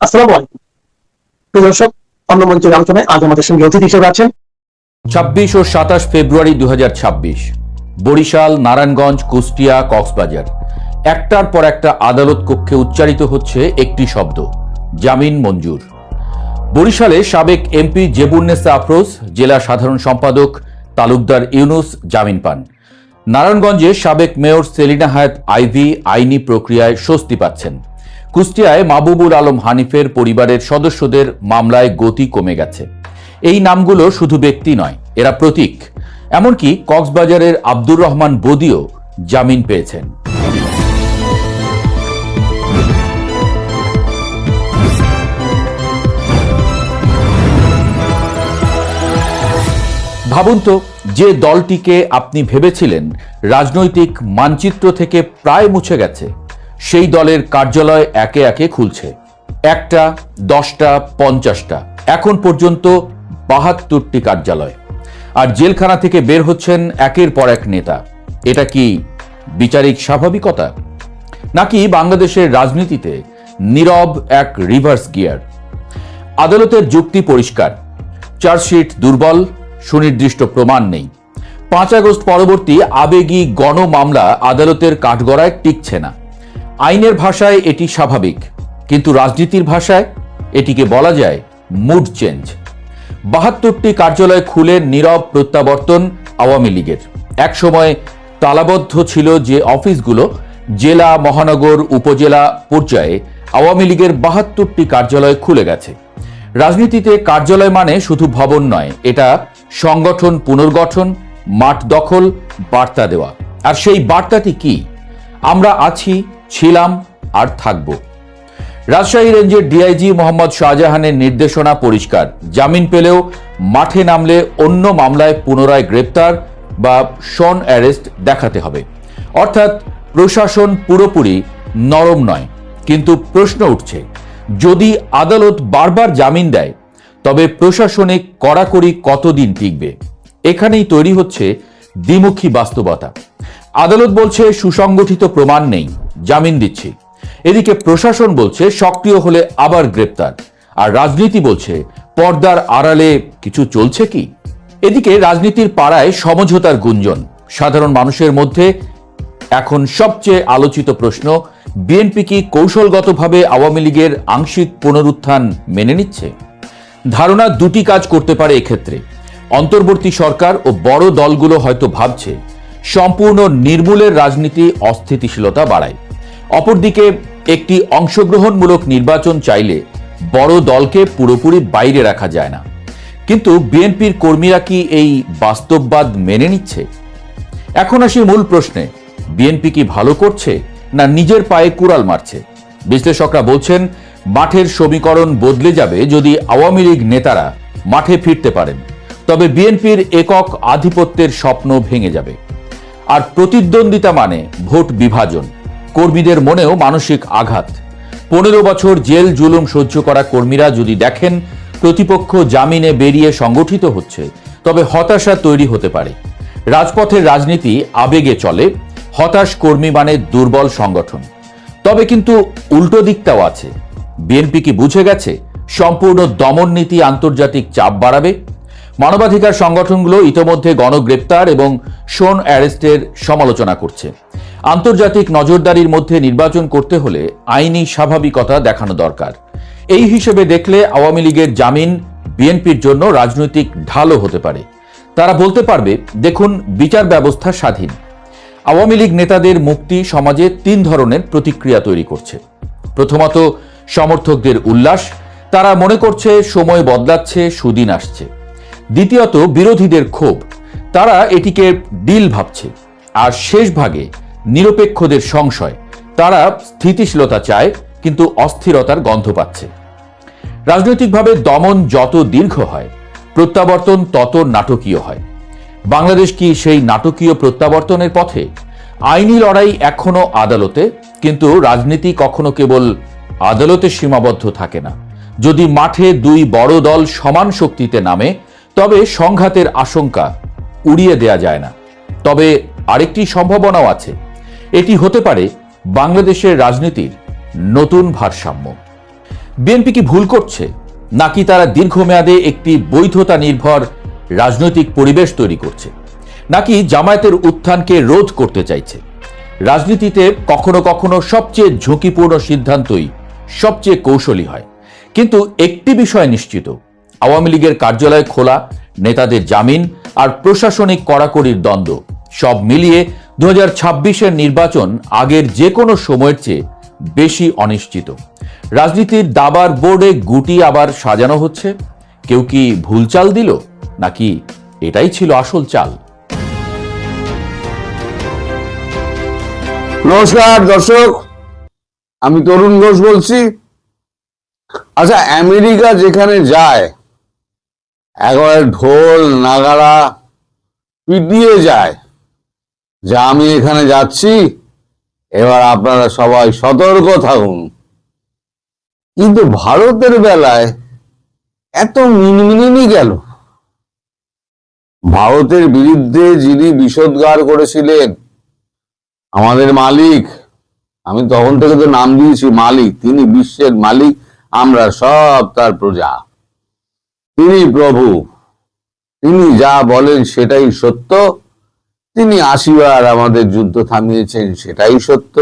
আসসালামু আলাইকুম প্রিয় দর্শক, অন্য মঞ্চের আলোচনায় আজ আমাদের সঙ্গে অতিথি হিসেবে আছেন 26 ও 27 ফেব্রুয়ারি 2026 বরিশাল, নারায়ণগঞ্জ, কুষ্টিয়া, কক্সবাজার একটার পর একটা আদালত কক্ষে উচ্চারিত হচ্ছে একটি শব্দ, জামিন মঞ্জুর। বরিশালে সাবেক এমপি জেবুন্নেসা আফরোজ, জেলা সাধারণ সম্পাদক তালুকদার ইউনুস জামিন পান। নারায়ণগঞ্জে সাবেক মেয়র সেলিনা হায়াত আইভি আইনি প্রক্রিয়ায় স্বস্তি পাচ্ছেন। কুষ্টিয়ায় মাহবুবুল আলম হানিফের পরিবারের সদস্যদের মামলায় গতি কমে গেছে। এই নামগুলো শুধু ব্যক্তি নয়, এরা প্রতীক। এমনকি কক্সবাজারের আব্দুর রহমান বদিও জামিন পেয়েছেন। ভাবুন তো, যে দলটিকে আপনি ভেবেছিলেন রাজনৈতিক মানচিত্র থেকে প্রায় মুছে গেছে, সেই দলের কার্যালয় একে একে খুলছে। 1টা, 10টা, 50টা, এখন পর্যন্ত 72টি কার্যালয়। আর জেলখানা থেকে বের হচ্ছেন একের পর এক নেতা। এটা কি বিচারিক স্বাভাবিকতা, নাকি বাংলাদেশের রাজনীতিতে নীরব এক রিভার্স গিয়ার? আদালতের যুক্তি পরিষ্কার, চার্জশিট দুর্বল, সুনির্দিষ্ট প্রমাণ নেই। 5 আগস্ট পরবর্তী আবেগী গণ মামলা আদালতের কাঠগড়ায় টিকছে না। আইনের ভাষায় এটি স্বাভাবিক, কিন্তু রাজনীতির ভাষায় এটিকে বলা যায় মুড চেঞ্জ। 72টি কার্যালয় খুলে নীরব প্রত্যাবর্তন আওয়ামী লীগের। একসময় তালাবদ্ধ ছিল যে অফিসগুলো, জেলা, মহানগর, উপজেলা পর্যায়ে আওয়ামী লীগের 72টি কার্যালয় খুলে গেছে। রাজনীতিতে কার্যালয় মানে শুধু ভবন নয়, এটা সংগঠন পুনর্গঠন, মাঠ দখল, বার্তা দেওয়া। আর সেই বার্তাটি কি? আমরা আছি, ছিলাম আর থাকব। রাজশাহী রেঞ্জের ডিআইজি মোহাম্মদ শাহজাহানের নির্দেশনা পরিষ্কার, জামিন পেলেও মাঠে নামলে অন্য মামলায় পুনরায় গ্রেপ্তার বা শন অ্যারেস্ট দেখাতে হবে। অর্থাৎ প্রশাসন পুরোপুরি নরম নয়। কিন্তু প্রশ্ন উঠছে, যদি আদালত বারবার জামিন দেয়, তবে প্রশাসনিক কড়াকড়ি কতদিন টিকবে? এখানেই তৈরি হচ্ছে দ্বিমুখী বাস্তবতা। আদালত বলছে সুসংগঠিত প্রমাণ নেই, জামিন দিচ্ছি। এদিকে প্রশাসন বলছে সক্রিয় হলে আবার গ্রেপ্তার। আর রাজনীতি বলছে পর্দার আড়ালে কিছু চলছে কি? এদিকে রাজনীতির পাড়ায় সমঝোতার গুঞ্জন। সাধারণ মানুষের মধ্যে এখন সবচেয়ে আলোচিত প্রশ্ন, বিএনপি কি কৌশলগতভাবে আওয়ামী লীগের আংশিক পুনরুত্থান মেনে নিচ্ছে? ধারণা দুটি কাজ করতে পারে এক্ষেত্রে। অন্তর্বর্তী সরকার ও বড় দলগুলো হয়তো ভাবছে সম্পূর্ণ নির্মূলের রাজনীতি অস্থিতিশীলতা বাড়ায়। অপরদিকে একটি অংশগ্রহণমূলক নির্বাচন চাইলে বড় দলকে পুরোপুরি বাইরে রাখা যায় না। কিন্তু বিএনপির কর্মীরা কি এই বাস্তববাদ মেনে নিচ্ছে? এখন আসি মূল প্রশ্নে, বিএনপি কি ভালো করছে না নিজের পায়ে কুড়াল মারছে? বিশ্লেষকরা বলছেন মাঠের সমীকরণ বদলে যাবে যদি আওয়ামী লীগ নেতারা মাঠে ফিরতে পারেন। তবে বিএনপির একক আধিপত্যের স্বপ্ন ভেঙে যাবে। আর প্রতিদ্বন্দ্বিতা মানে ভোট বিভাজন, কর্মীদের মনেও মানসিক আঘাত। 15 বছর জেল জুলুম সহ্য করা কর্মীরা যদি দেখেন প্রতিপক্ষ জামিনে বেরিয়ে সংগঠিত হচ্ছে, তবে হতাশা তৈরি হতে পারে। রাজপথের রাজনীতি আবেগে চলে, হতাশ কর্মী মানে দুর্বল সংগঠন। তবে কিন্তু উল্টো দিকটাও আছে। বিএনপি কি বুঝে গেছে সম্পূর্ণ দমন নীতি আন্তর্জাতিক চাপ বাড়াবে? মানবাধিকার সংগঠনগুলো ইতোমধ্যে গণগ্রেপ্তার এবং শোন অ্যারেস্টের সমালোচনা করছে। আন্তর্জাতিক নজরদারির মধ্যে নির্বাচন করতে হলে আইনি স্বাভাবিকতা দেখানো দরকার। এই হিসেবে দেখলে আওয়ামী লীগের জামিন বিএনপির জন্য রাজনৈতিক ঢালও হতে পারে। তারা বলতে পারবে, দেখুন, বিচার ব্যবস্থা স্বাধীন। আওয়ামী লীগ নেতাদের মুক্তি সমাজে 3 ধরনের প্রতিক্রিয়া তৈরি করছে। প্রথমত, সমর্থকদের উল্লাস, তারা মনে করছে সময় বদলাচ্ছে, সুদিন আসছে। দ্বিতীয়ত, বিরোধীদের ক্ষোভ, তারা এটিকে ডিল ভাবছে। আর শেষ ভাগে নিরপেক্ষদের সংশয়, তারা স্থিতিশীলতা চায় কিন্তু অস্থিরতার গন্ধ পাচ্ছে। রাজনৈতিকভাবে দমন যত দীর্ঘ হয়, প্রত্যাবর্তন তত নাটকীয় হয়। বাংলাদেশ কি সেই নাটকীয় প্রত্যাবর্তনের পথে? আইনি লড়াই এখনো আদালতে, কিন্তু রাজনীতি কখনো কেবল আদালতে সীমাবদ্ধ থাকে না। যদি মাঠে 2 বড় দল সমান শক্তিতে নামে, তবে সংঘাতের আশঙ্কা উড়িয়ে দেয়া যায় না। তবে আরেকটি সম্ভাবনাও আছে, এটি হতে পারে বাংলাদেশের রাজনীতির নতুন ভারসাম্য। বিএনপি কি ভুল করছে, নাকি তারা দীর্ঘমেয়াদে একটি বৈধতা নির্ভর রাজনৈতিক পরিবেশ তৈরি করছে, নাকি জামায়াতের উত্থানকে রোধ করতে চাইছে? রাজনীতিতে কখনো কখনো সবচেয়ে ঝুঁকিপূর্ণ সিদ্ধান্তই সবচেয়ে কৌশলী হয়। কিন্তু একটি বিষয় নিশ্চিত, আওয়ামী লীগের কার্যালয় খোলা, নেতাদের জামিন আর প্রশাসনিক কড়াকড়ির দ্বন্দ্ব সব মিলিয়ে 2026-এর নির্বাচন আগের যে কোনো সময়ের চেয়ে বেশি অনিশ্চিত। রাজনীতির দাবার বোর্ডে গুটি আবার সাজানো হচ্ছে। কেউ কি ভুল চাল দিল, নাকি এটাই ছিল আসল চাল? নমস্কার দর্শক, আমি তরুণ ঘোষ বলছি। আচ্ছা, আমেরিকা যেখানে যায় একবারে ঢোল নাগাড়া পিটিয়ে যায় যে আমি এখানে যাচ্ছি, এবার আপনারা সবাই সতর্ক থাকুন। কিন্তু ভারতের বেলায় এত মিনমিনি গেল। ভারতের বিরুদ্ধে যিনি বিষোদ্গার করেছিলেন আমাদের মালিক, আমি তখন থেকে তো নাম দিয়েছি মালিক, তিনি বিশ্বের মালিক, আমরা সব তার প্রজা, তিনি প্রভু, তিনি যা বলেন সেটাই সত্য, তিনি 80 বার আমাদের যুদ্ধ থামিয়েছেন সেটাই সত্য,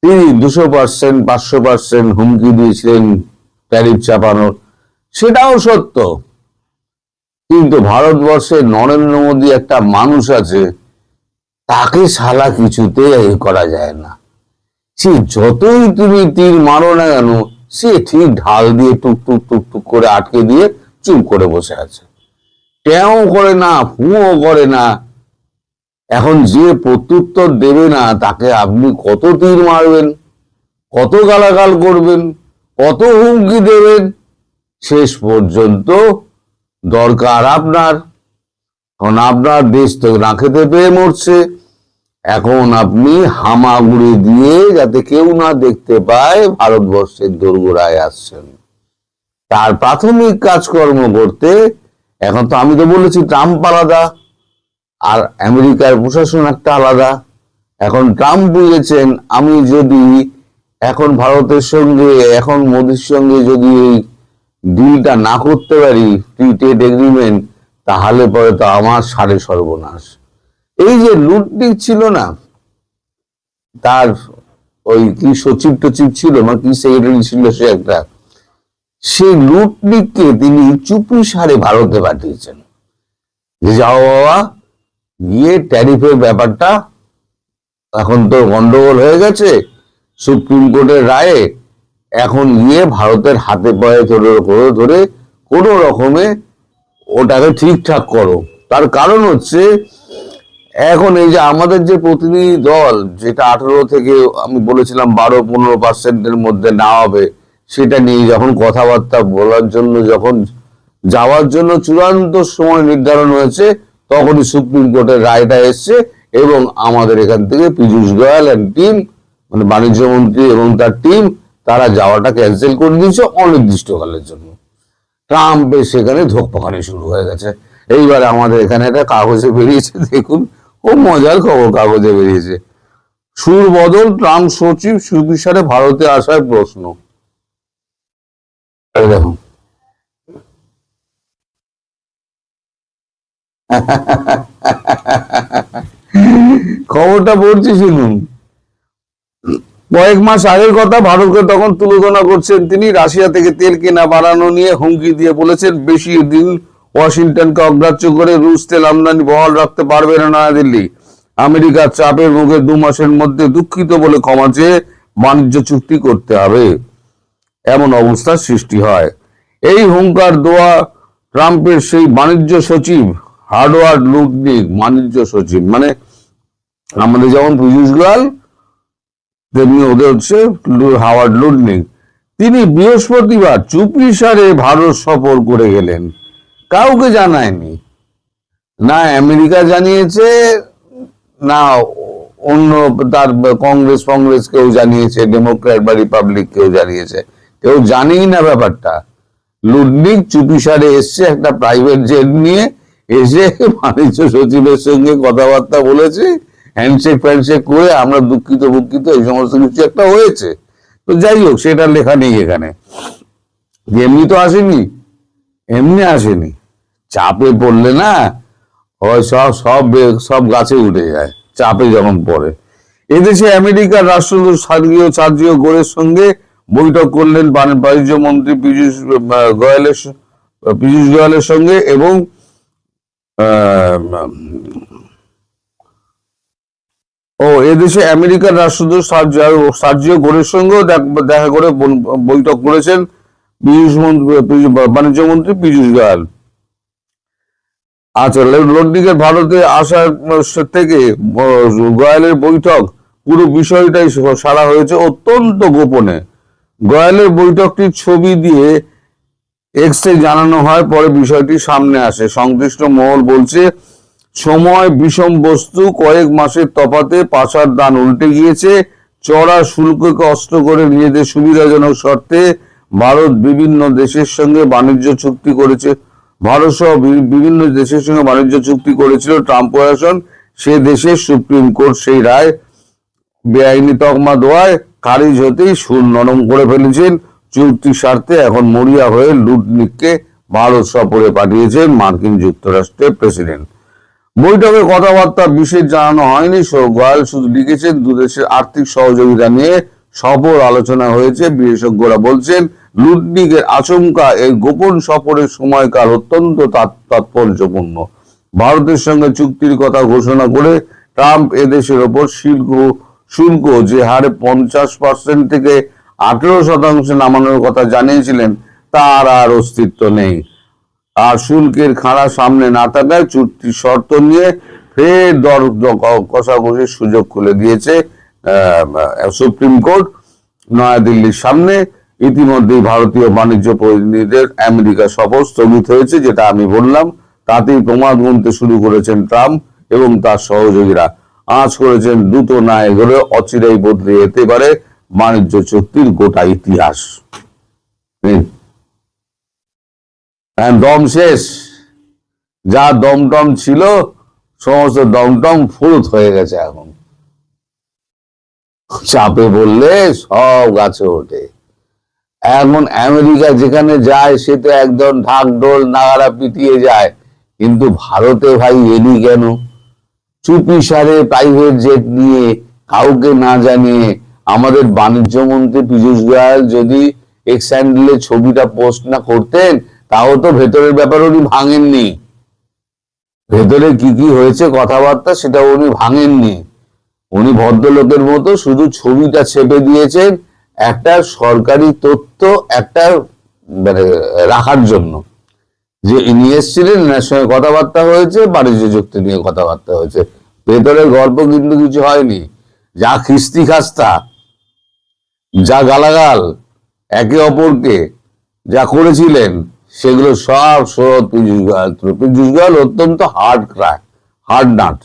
তিনি 200% 500% হুমকি দিয়েছিলেন ট্যারিফ চাপানোর, সেটাও সত্য। কিন্তু ভারতবর্ষে নরেন্দ্র মোদী একটা মানুষ আছে, তাকে শালা কিছুতে করা যায় না। সে যতই তুমি তীর মারো না কেন, সে ঠিক ঢাল দিয়ে টুক টুক টুক টুক করে আটকে দিয়ে চুপ করে বসে আছে, ট্যাও করে না, ফুঁও করে না। এখন যে প্রত্যুত্তর দেবে না, তাকে আপনি কত তীর মারবেন, কত গালাগাল করবেন, কত হুমকি দেবেন, শেষ পর্যন্ত দরকার আপনার। এখন আপনার দেশ তো না খেতে পেয়ে মরছে, এখন আপনি হামাগুড়ি দিয়ে যাতে কেউ না দেখতে পায় ভারতবর্ষের দোরগোড়ায় আসছেন। তার প্রাথমিক কাজকর্ম করতে এখন তো আমি তো বলেছি ট্রাম্প আলাদা আর আমেরিকার প্রশাসন একটা আলাদা। এখন ট্রাম্প বুঝেছেন, আমি যদি এখন ভারতের সঙ্গে, এখন মোদির সঙ্গে যদি এই ডিলটা না করতে পারি, ফ্রি ট্রেড এগ্রিমেন্ট, তাহলে পরে তো আমার সাড়ে সর্বনাশ। এই যে লুটনিক ছিল না, তার ওই কি সচিব টচিব ছিল না, কি সেক্রেটারি ছিল সে একটা, সেই লুটনিককে তিনি চুপি সারে ভারতে পাঠিয়েছেন যে যাও বাবা, গিয়ে ট্যারিফের ব্যাপারটা, এখন তো গন্ডগোল হয়ে গেছে সুপ্রিম কোর্টের রায়ে, এখন গিয়ে ভারতের হাতে পায়ে ধরে কোনো রকমে ওটাকে ঠিকঠাক করো। তার কারণ হচ্ছে, এখন এই যে আমাদের যে প্রতিনিধি দল, যেটা 18 থেকে আমি বলেছিলাম 12-15% মধ্যে না হবে, সেটা নিয়ে যখন কথাবার্তা বলার জন্য, যখন যাওয়ার জন্য চূড়ান্ত সময় নির্ধারণ হয়েছে, তখনই সুপ্রিম কোর্টের রায়টা এসছে এবং আমাদের এখান থেকে পীযূষ গোয়েল এন্ড টিম, মানে বাণিজ্য মন্ত্রী এবং তার টিম, তারা যাওয়াটা ক্যান্সেল করে দিয়েছে অনির্দিষ্টকালের জন্য। ট্রাম্পের সেখানে ধোঁকপাখানি শুরু হয়ে গেছে। এইবার আমাদের এখানে একটা কাগজে বেরিয়েছে, দেখুন, খুব মজার খবর কাগজে বেরিয়েছে, সুর বদল, ট্রাম্প সচিব সুবিচারে ভারতে আসার প্রশ্ন। দেখুন, খবরটা পড়ছি, শুনুন। কয়েক মাস আগের কথা, ভারতকে তখন তুলনা করছেন তিনি। রাশিয়া থেকে তেল কেনা বাড়ানো নিয়ে হুমকি দিয়ে বলেছেন, বেশি দিন ওয়াশিংটনকে অগ্রাহ্য করে রুশ তেল আমদানি বহাল রাখতে পারবে না নয়াদিল্লি। আমেরিকার চাপের মুখে 2 মাসের মধ্যে দুঃখিত বলে ক্ষমা চেয়ে বাণিজ্য চুক্তি করতে হবে, এমন অবস্থার সৃষ্টি হয়। এই হুঙ্কার দেওয়া ট্রাম্পের সেই বাণিজ্য সচিব হার্ডওয়ার্ড লুটনিক, বাণিজ্য সচিব মানে আমাদের যেমন পীযূষ গোয়েল, তেমনি ওদের হচ্ছে হাওয়ার্ড লুটনিক, তিনি বৃহস্পতিবার চুপিসারে ভারত সফর করে গেলেন, কাউকে জানায়নি, না আমেরিকা জানিয়েছে, না অন্য তার কংগ্রেস কেউ জানিয়েছে, ডেমোক্র্যাট বা রিপাবলিক কেউ জানিয়েছে, কেউ জানেই না ব্যাপারটা। লুটনিক চুপিসারে এসছে একটা প্রাইভেট জেট নিয়ে, এসে বাণিজ্য সচিবের সঙ্গে কথাবার্তা বলেছে, হ্যান্ডশেক ফ্যান্ডশেক করে আমরা দুঃখিত এই সমস্ত কিছু একটা হয়েছে। তো যাই হোক, সেটা লেখা নেই এখানে। এমনি তো আসেনি, এমনি আসেনি, চাপে পড়লে না হয় সব সব সব গাছে উঠে যায় চাপে যখন পড়ে। এদেশে আমেরিকার রাষ্ট্রদূত সার্জিও গোরের সঙ্গে বৈঠক করলেন বাণিজ্য মন্ত্রী পীযূষ গোয়েলের সঙ্গে, এবং এদেশে আমেরিকার রাষ্ট্রদূত সার্জিও গোরের সঙ্গেও দেখা করে বৈঠক করেছেন বাণিজ্য মন্ত্রী পীযূষ গোয়েল। আচ্ছা, লন্ডনের ভারতে আসার থেকে গোয়েলের বৈঠক, পুরো বিষয়টাই সারা হয়েছে অত্যন্ত গোপনে। গোয়েলের বৈঠকটির ছবি দিয়ে এক্সে জানানো হয়, পরে বিষয়টি সামনে আসে। সংশ্লিষ্ট মহল বলছে, সময় বিষম বস্তু, কয়েক মাসের তফাতে পাশার দান উল্টে গিয়েছে। চড়া শুল্ককে অস্ত্র করে নিজেদের সুবিধাজনক শর্তে ভারত বিভিন্ন দেশের সঙ্গে বাণিজ্য চুক্তি করেছে। ভারত সহ বিভিন্ন দেশের সঙ্গে বাণিজ্য চুক্তি করেছিল ট্রাম্প প্রশাসন। সে দেশের সুপ্রিম কোর্ট সেই রায় বেআইনি তকমা দেওয়ায় খারিজ হতেই সুর নরম করে ফেলেছেন। চুক্তির স্বার্থে এখন মরিয়া হয়ে লুটনিককে ভারত সফরে পাঠিয়েছেন মার্কিন যুক্তরাষ্ট্রের প্রেসিডেন্ট। বৈঠকে কথাবার্তা বিশেষ জানানো হয়নি। গোয়েল শুধু লিখেছেন, দুদেশের আর্থিক সহযোগিতা নিয়ে সফর আলোচনা হয়েছে। বিশেষজ্ঞরা বলছেন, লুটনিকের আশঙ্কা এই গোপন সফরের সময়কাল অত্যন্ত তাৎপর্যপূর্ণ। ভারতের সঙ্গে চুক্তির কথা ঘোষণা করে ট্রাম্প এদেশের ওপর শুল্ক যে হারে 50% থেকে 18% নামানোর কথা জানিয়েছিলেন, তার আর অস্তিত্ব নেই। আর শুল্কের খাড়া সামনে না থাকায় চুক্তির শর্ত নিয়ে ফের দর কষাকষির সুযোগ খুলে দিয়েছে সুপ্রিম কোর্ট। নয়াদিল্লির সামনে ইতিমধ্যেই ভারতীয় বাণিজ্য প্রতিনিধিদের আমেরিকা সফর স্থগিত হয়েছে, যেটা আমি বললাম। তাতেই প্রমাদ গুনতে শুরু করেছেন ট্রাম্প এবং তার সহযোগীরা। আঁচ করেছেন দ্রুত না এগোলে অচিরেই বদলে যেতে পারে বাণিজ্য চুক্তির গোটা ইতিহাস। দম শেষ, যা দমটম ছিল সমস্ত দমটম ফুরুত হয়ে গেছে। এখন চাপে বললে সব গাছে ওঠে। এখন আমেরিকা যেখানে যায় সে তো একদম ঢাক ঢোল নাগারা পিটিয়ে যায়, কিন্তু ভারতে ভাই এলি কেন? চুপি সারে প্রাইভেট জেট নিয়ে কাউকে না জানিয়ে আমাদের বাণিজ্য মন্ত্রী পীযূষ গোয়েল যদি এক্স হ্যান্ডেলে ছবিটা পোস্ট না করতেন, তাও তো ভেতরের ব্যাপার উনি ভাঙেননি। ভেতরে কি কি হয়েছে কথাবার্তা সেটা উনি ভাঙেননি। উনি ভদ্রলোকের মতো শুধু ছবিটা ছেপে দিয়েছেন একটা সরকারি তথ্য একটা মানে রাখার জন্য, যে ইনি এসেছিলেন, এনার সঙ্গে কথাবার্তা হয়েছে, বাণিজ্য চুক্তি নিয়ে কথাবার্তা হয়েছে। ভেতরের গল্প কিন্তু কিছু হয়নি। যা খিস্তি খাস্তা, যা গালাগাল একে অপরকে যা করেছিলেন, সেগুলো সব শোধ পীযূষ গোয়েল। পীযূষ গোয়েল অত্যন্ত হার্ড নাট,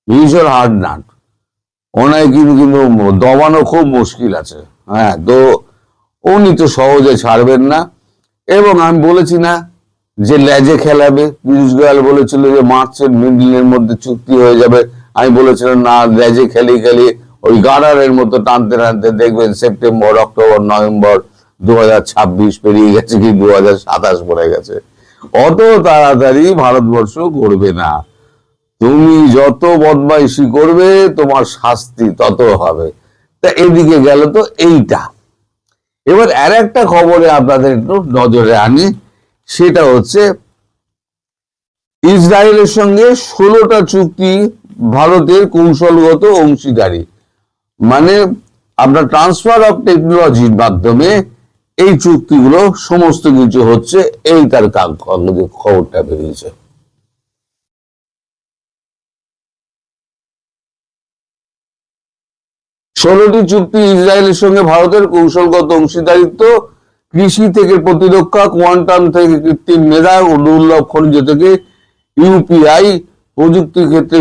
ভীষণ হার্ড নাট। ওনায় কিন্তু দমানো খুব মুশকিল আছে। হ্যাঁ, তো উনি তো সহজে ছাড়বেন না। এবং আমি বলেছি না যে লেজে খেলাবে, পীযূষ গোয়েল বলেছিল যে মার্চের মিডলের মধ্যে চুক্তি হয়ে যাবে। আমি বলেছিলাম না, লেজে খেলি ওই গার্ডারের মতো টানতে টানতে দেখবেন সেপ্টেম্বর, অক্টোবর, নভেম্বর 2026 পেরিয়ে গেছে, কি 2027 পড়ে গেছে। অত তাড়াতাড়ি ভারতবর্ষ করবে না। তুমি যত বদমাইশি করবে তোমার শাস্তি তত হবে। তা এদিকে গেল তো এইটা। এবার আর একটা খবরে আপনাদের একটু নজরে আনি, সেটা হচ্ছে ইসরায়েলের সঙ্গে 16টা চুক্তি ভারতের কৌশলগত অংশীদারি, মানে আপনার ট্রান্সফার অফ টেকনোলজির মাধ্যমে এই চুক্তিগুলো সমস্ত কিছু হচ্ছে। এই তার খবরটা বেরিয়েছে। ষোলোটি চুক্তি ইসরায়েলের সঙ্গে ভারতের কৌশলগত অংশীদারিত্ব, কৃষি থেকে প্রতিরক্ষা, কোয়ান্টাম থেকে কৃত্রিম মেধা ও দুর্লভ খনিজ থেকে ইউপিআই, প্রযুক্তি ক্ষেত্রে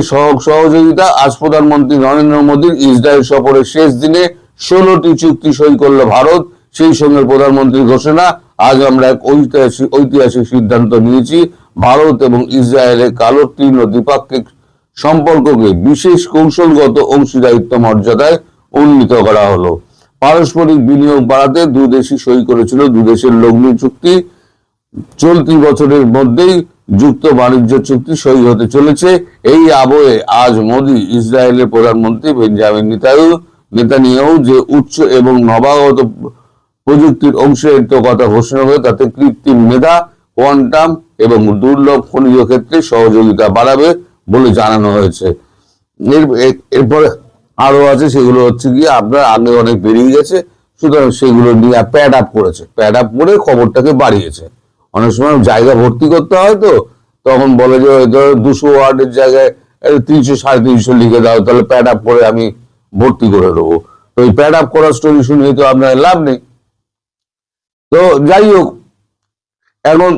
সহযোগিতা। আজ প্রধানমন্ত্রী নরেন্দ্র মোদীর ইসরায়েল সফরের শেষ দিনে 16টি চুক্তি সই করল ভারত। সেই সঙ্গে প্রধানমন্ত্রীর ঘোষণা, আজ আমরা এক ঐতিহাসিক সিদ্ধান্ত নিয়েছি। ভারত এবং ইসরায়েলের কালো তৃণ দ্বিপাক্ষিক সম্পর্ককে বিশেষ কৌশলগত অংশীদারিত্ব মর্যাদায় উন্নীত করা হলো। পারস্পরিক বিনিয়োগ বাড়াতে দুদেশই সই করেছিল দুদেশের লগ্নি চুক্তি। চলতি বছরের মধ্যেই যুক্ত বাণিজ্য চুক্তি সই হতে চলেছে। এই আবহে আজ মোদি ইসরায়েলের প্রধানমন্ত্রী বেঞ্জামিন নেতানিয়াহু যে উচ্চ এবং নবাগত প্রযুক্তির অংশীদারিত্বের কথা ঘোষণা করে তাতে কৃত্রিম মেধা, কোয়ান্টাম এবং দুর্লভ খনিজ ক্ষেত্রে সহযোগিতা বাড়াবে বলে জানানো হয়েছে। এরপরে আরো আছে, সেগুলো হচ্ছে গিয়ে আপনার আগে অনেক বেরিয়ে গেছে, সুতরাং সেগুলো নিয়ে প্যাড আপ করেছে, প্যাড আপ করে খবরটাকে বাড়িয়েছে। অনেক সময় জায়গা ভর্তি করতে হয়, তো তখন বলে যে 200 ওয়ার্ডের জায়গায় 300 350 লিখে দাও, তাহলে প্যাড আপ করে আমি ভর্তি করে দেবো। তো এই প্যাড আপ করার স্টোরি শুনে তো আপনার লাভ নেই। তো যাই হোক, এখন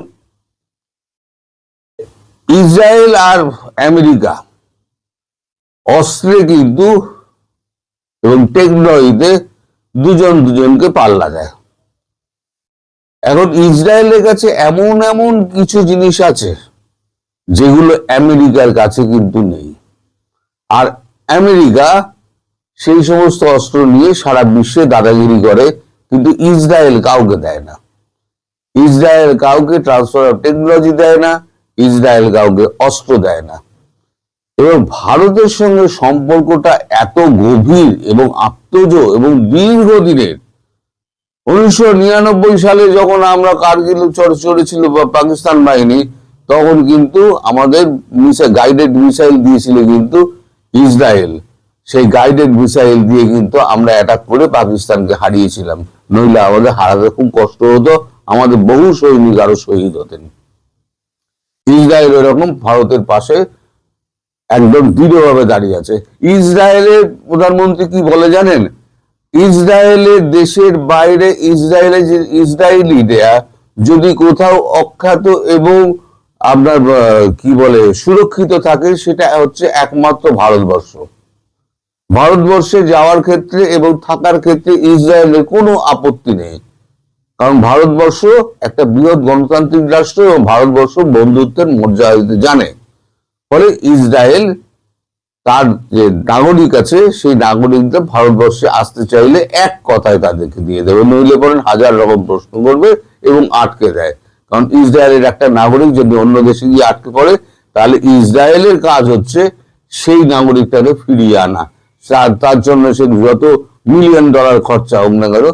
ইসরায়েল আর আমেরিকা অস্ত্রে কিন্তু এবং টেকনোলজিতে দুজনকে পাল্লা দেয়। এখন ইসরায়েলের কাছে এমন এমন কিছু জিনিস আছে যেগুলো আমেরিকার কাছে কিন্তু নেই, আর আমেরিকা সেই সমস্ত অস্ত্র নিয়ে সারা বিশ্বে দাদাগিরি করে, কিন্তু ইসরায়েল কাউকে দেয় না। ইসরায়েল কাউকে ট্রান্সফার অফ টেকনোলজি দেয় না, ইসরায়েল কাউকে অস্ত্র দেয় না। এবং ভারতের সঙ্গে সম্পর্কটা এত গভীর এবং আত্মজ এবং দীর্ঘদিনের। 1999 সালে যখন আমরা কারগিল চড়েছিল পাকিস্তান বাহিনী, তখন কিন্তু আমাদের গাইডেড মিসাইল দিয়েছিল কিন্তু ইসরায়েল। সেই গাইডেড মিসাইল দিয়ে কিন্তু আমরা অ্যাটাক করে পাকিস্তানকে হারিয়েছিলাম, নইলে আমাদের হারাতে খুব কষ্ট হতো, আমাদের বহু সৈনিক আরো শহীদ হতেন। ইসরায়েল এরকম ভারতের পাশে একদম দৃঢ়ভাবে দাঁড়িয়ে আছে। ইসরায়েলের প্রধানমন্ত্রী কি বলে জানেন? ইসরায়েলের দেশের বাইরে ইসরায়েলিরা যদি কোথাও অখ্যাত এবং আপনার কি বলে সুরক্ষিত থাকে, সেটা হচ্ছে একমাত্র ভারতবর্ষ। ভারতবর্ষে যাওয়ার ক্ষেত্রে এবং থাকার ক্ষেত্রে ইসরায়েলের কোনো আপত্তি নেই, কারণ ভারতবর্ষ একটা বৃহৎ গণতান্ত্রিক রাষ্ট্র এবং ভারতবর্ষ বন্ধুত্বের মর্যাদা দিতে জানে। ফলে ইসরায়েল তার যে নাগরিক আছে সেই নাগরিকদের ভারতবর্ষে আসতে চাইলে এক কথায় তাদেরকে দিয়ে দেবে, নইলে পরেন হাজার রকম প্রশ্ন করবে এবং আটকে দেয়। কারণ ইসরায়েলের একটা নাগরিক যদি অন্য দেশে গিয়ে আটকে পড়ে, তাহলে ইসরায়েলের কাজ হচ্ছে সেই নাগরিকটাকে ফিরিয়ে আনা। তার জন্য সে যত $1 মিলিয়ন খরচা হোক না কেন,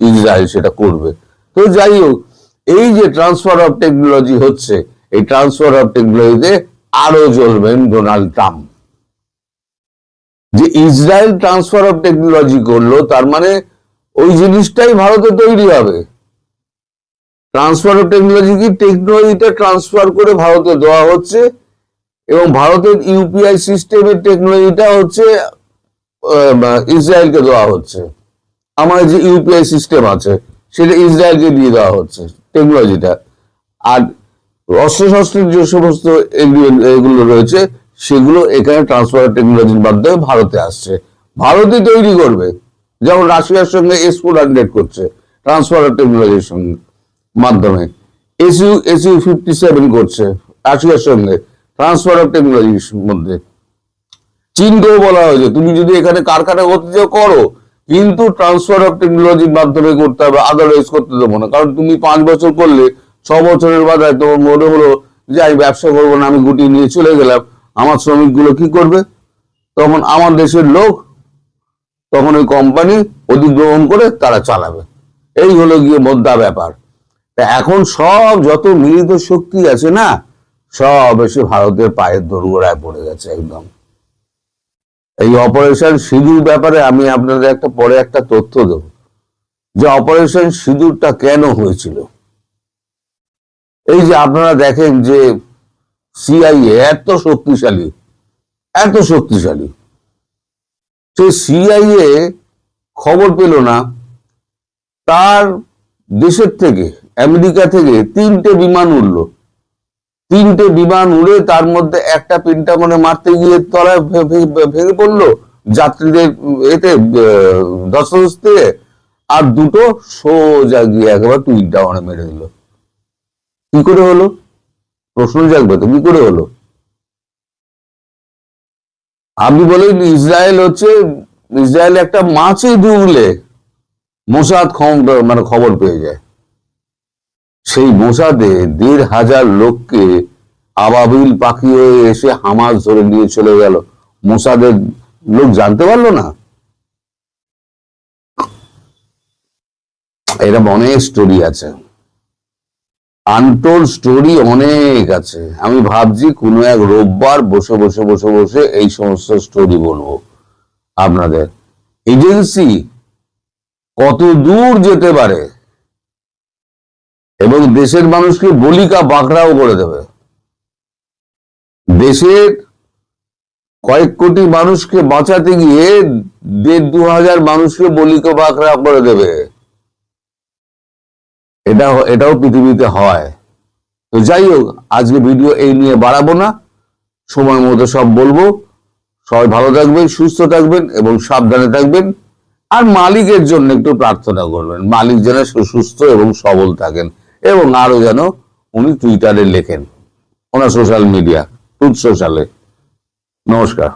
ইসরায়েল সেটা করবে। তো যাই হোক, এই যে ট্রান্সফার অফ টেকনোলজি হচ্ছে, এই ট্রান্সফার অফ টেকনোলজিতে আরো জ্বলবেন ডোনাল্ড ট্রাম্প। যে ইসরায়েল ট্রান্সফার অফ টেকনোলজি করলো, তার মানে ওই জিনিসটাই ভারতে তৈরি হবে। ট্রান্সফার অফ টেকনোলজি কি, টেকনোলজিটা ট্রান্সফার করে ভারতে দেওয়া হচ্ছে, এবং ভারতের ইউপিআই সিস্টেমের টেকনোলজিটা হচ্ছে ইসরায়েলকে দেওয়া হচ্ছে। আমাদের যে ইউপিআই সিস্টেম আছে সেটা ইসরায়েলকে দিয়ে দেওয়া হচ্ছে টেকনোলজিটা, আর অস্ত্রশস্ত্রের যে সমস্ত এগুলো রয়েছে সেগুলো এখানে ট্রান্সফার টেকনোলজির মাধ্যমে ভারতে আসছে, ভারতই তৈরি করবে। যেমন রাশিয়ার সঙ্গে S-400 করছে ট্রান্সফার টেকনোলজির সঙ্গে মাধ্যমে, SU-57 করছে রাশিয়ার সঙ্গে ট্রান্সফার অফ টেকনোলজির মধ্যে। চীনকেও বলা হয়েছে তুমি যদি এখানে কারখানা করতে চাও করো, কিন্তু ট্রান্সফার অফ টেকনোলজির মাধ্যমে করতে হবে, আদারওয়াইজ করতে দেবো না। কারণ তুমি 5 বছর করলে 6 বছরের মাথায় তোমার মনে হলো যে আমি ব্যবসা করবো না, আমি গুটিয়ে নিয়ে চলে গেলাম, আমার শ্রমিকগুলো কি করবে? তখন আমার দেশের লোক, তখন ওই কোম্পানি অধিগ্রহণ করে তারা চালাবে। এই হলো গিয়ে মোদ্দা ব্যাপার। তা এখন সব যত মিলিত শক্তি আছে না, সব এসে ভারতের পায়ের দোরগোড়ায় পড়ে গেছে একদম। এই অপারেশন সিঁদুর ব্যাপারে আমি আপনাদের পরে একটা তথ্য দেব, যে অপারেশন সিঁদুরটা কেন হয়েছিল। এই যে আপনারা দেখেন যে সিআইএ এত শক্তিশালী, সে সিআইএ খবর পেল না, তার দেশের থেকে আমেরিকা থেকে 3টে বিমান উড়লো, 3টে বিমান উড়ে তার মধ্যে একটা পেন্টাগনে মারতে গিয়ে তলায় ভেঙে পড়লো যাত্রীদের এতে ধস্তাধস্তি, আর 2টো সোজা গিয়ে একেবারে টুইন টাওয়ারে মেরে দিল। কি করে হলো? প্রশ্ন জাগবে তো, কি করে হলো? আপনি বলেন ইসরায়েল একটা মাছই ডুবলে মোসাদ মানে খবর পেয়ে যায়। সেই মোসাদে ১,৫০০ লোককে আবাবিল পাখি হয়ে এসে হামাস ধরে নিয়ে চলে গেল। মোসাদের লোক জানতে পারলো না। এরকম অনেক স্টোরি আছে, আনটোল্ড স্টোরি অনেক আছে। আমি ভাবছি কোনো এক রোববার বসে বসে বসে বসে এই সমস্ত স্টোরি বলবো আপনাদের। এজেন্সি কত দূর যেতে পারে এবং দেশের মানুষকে বলিকা বাঁকড়াও করে দেবে। দেশের কয়েক কোটি মানুষকে বাঁচাতে গিয়ে ১,৫০০ মানুষকে বলিকা বাঁকড়া করে দেবে। এটাও পৃথিবীতে হয়। তো যাই হোক, আজকে ভিডিও এই নিয়ে বাড়াবো না, সময় মতো সব বলবো। সবাই ভালো থাকবেন, সুস্থ থাকবেন এবং সাবধানে থাকবেন। আর মালিকের জন্য একটু প্রার্থনা করবেন, মালিক যেন সুস্থ এবং সবল থাকেন, এবং আরো যেন উনি টুইটারে লেখেন, ওনার সোশ্যাল মিডিয়া ট্রুথ সোশ্যালে। নমস্কার।